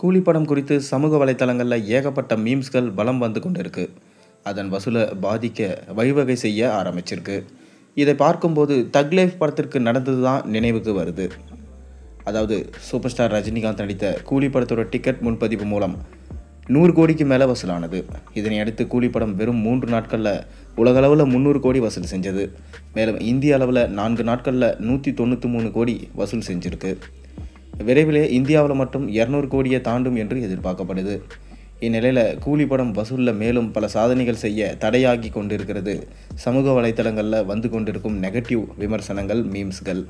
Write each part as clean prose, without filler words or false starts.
கூலி படம் குறித்து சமூக வலைத்தளங்களில் ஏகப்பட்ட மீம்ஸ்கள் பலம் வந்து கொண்டு இருக்கு. அதன் வசூலை பாதிக்க வழிவகை செய்ய ஆரம்பிச்சிருக்கு. இதை பார்க்கும்போது தக் லைஃப் படத்திற்கு நடந்தது தான் நினைவுக்கு வருது. அதாவது சூப்பர் ஸ்டார் ரஜினிகாந்த் நடித்த கூலி படத்தோட டிக்கெட் முன்பதிவு மூலம் 100 கோடிக்கு மேலே வசூலானது. இதனை அடுத்து கூலி படம் வெறும் 3 நாட்களில் உலகளவில் 300 கோடி வசூல் செஞ்சது. மேலும் இந்திய அளவில் 4 நாட்களில் 193 கோடி வசூல் செஞ்சிருக்கு. விரைவிலே இந்தியாவில் மட்டும் 200 கோடியை தாண்டும் என்று எதிர்பார்க்கப்படுது. இந்நிலையில் கூலி படம் வசூலில் மேலும் பல சாதனைகள் செய்ய தடையாகி கொண்டிருக்கிறது சமூக வலைத்தளங்களில் வந்து கொண்டிருக்கும் நெகட்டிவ் விமர்சனங்கள், மீம்ஸ்கள்.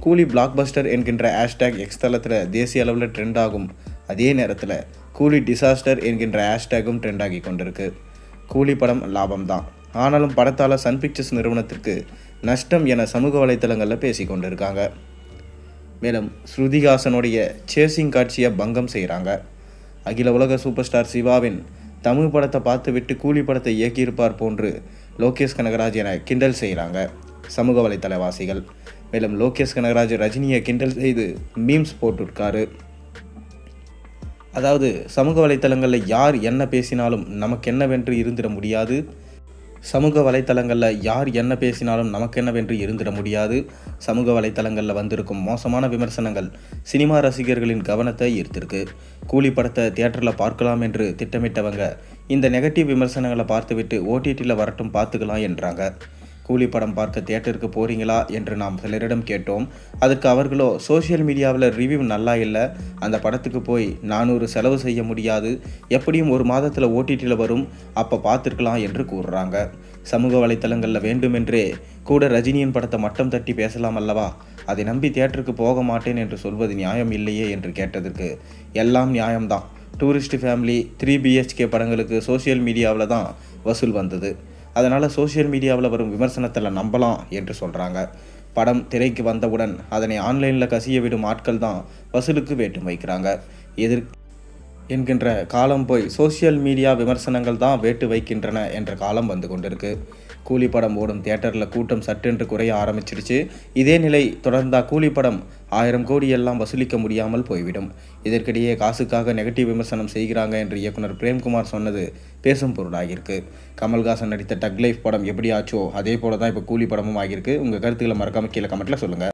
கூலி பிளாக்பஸ்டர் என்கின்ற ஹேஷ்டேக் எக்ஸ் தளத்தில் தேசிய அளவில் ட்ரெண்ட் ஆகும். அதே நேரத்தில் கூலி டிசாஸ்டர் என்கின்ற ஹேஷ்டேக்கும் ட்ரெண்ட் ஆகி கொண்டிருக்கு. கூலி படம் லாபம்தான், ஆனாலும் படத்தால் சன் பிக்சர்ஸ் நிறுவனத்திற்கு நஷ்டம் என சமூக வலைத்தளங்களில் பேசி கொண்டிருக்காங்க. மேலும் ஸ்ருதிஹாசனுடைய சேசிங் காட்சியை பங்கம் செய்கிறாங்க. அகில உலக சூப்பர் ஸ்டார் சிவாவின் தமிழ் படத்தை பார்த்துவிட்டு கூலி படத்தை இயக்கியிருப்பார் போன்று லோகேஷ் கனகராஜ் என கிண்டல் செய்கிறாங்க சமூக வலைத்தளவாசிகள். மேலும் லோகேஷ் கனகராஜ் ரஜினியை கிண்டல் செய்து மீம்ஸ் போட்டிருக்காரு. அதாவது சமூக வலைத்தளங்களில் யார் என்ன பேசினாலும் நமக்கென்னவென்று இருந்திட முடியாது. சமூக வலைத்தளங்களில் யார் என்ன பேசினாலும் நமக்கென்னவென்று இருந்திட முடியாது. சமூக வலைத்தளங்களில் வந்திருக்கும் மோசமான விமர்சனங்கள் சினிமா ரசிகர்களின் கவனத்தை ஈர்த்திருக்கு. கூலி படத்தை தியேட்டரில் பார்க்கலாம் என்று திட்டமிட்டவங்க இந்த நெகட்டிவ் விமர்சனங்களை பார்த்துவிட்டு ஓடிடியில் வரட்டும் பார்த்துக்கலாம் என்றாங்க. கூலி படம் பார்க்க தியேட்டருக்கு போகிறீங்களா என்று நாம் சிலரிடம் கேட்டோம். அதற்கு அவர்களோ சோஷியல் மீடியாவில் ரிவ்யூ நல்லா இல்லை, அந்த படத்துக்கு போய் 400 செலவு செய்ய முடியாது, எப்படியும் ஒரு மாதத்தில் ஓடிடியில் வரும், அப்போ பார்த்துருக்கலாம் என்று கூறுறாங்க. சமூக வலைத்தளங்களில் வேண்டுமென்றே கூட ரஜினியின் படத்தை மட்டம் தட்டி பேசலாம் அல்லவா, அதை நம்பி தியேட்டருக்கு போக மாட்டேன் என்று சொல்வது நியாயம் இல்லையே என்று கேட்டதற்கு எல்லாம் நியாயம்தான். டூரிஸ்ட் ஃபேமிலி 3 BHK படங்களுக்கு சோஷியல் மீடியாவில் தான் வசூல் வந்தது. அதனால் சோஷியல் மீடியாவில் வரும் விமர்சனத்தில் நம்பலாம் என்று சொல்கிறாங்க. படம் திரைக்கு வந்தவுடன் அதனை ஆன்லைனில் கசிய விடும் ஆட்கள் தான் வசூலுக்கு வேட்டும் வைக்கிறாங்க என்கின்ற காலம் போய் சோஷியல் மீடியா விமர்சனங்கள் தான் வேட்டு வைக்கின்றன என்ற காலம் வந்து கொண்டிருக்கு. கூலி படம் ஓடும் தியேட்டரில் கூட்டம் சட்டென்று குறைய ஆரம்பிச்சிடுச்சு. இதே நிலை தொடர்ந்தால் கூலி படம் 1000 கோடி எல்லாம் வசூலிக்க முடியாமல் போய்விடும். இதற்கிடையே காசுக்காக நெகட்டிவ் விமர்சனம் செய்கிறாங்க என்று இயக்குனர் பிரேம்குமார் சொன்னது பேசும் பொருளாகியிருக்கு. கமல்ஹாசன் நடித்த டக் லைஃப் படம் எப்படி ஆச்சோ அதே போல தான் இப்போ கூலி படமும் ஆகியிருக்கு. உங்கள் கருத்துக்களை மறக்காம கீழே கமெண்ட்டில் சொல்லுங்கள்.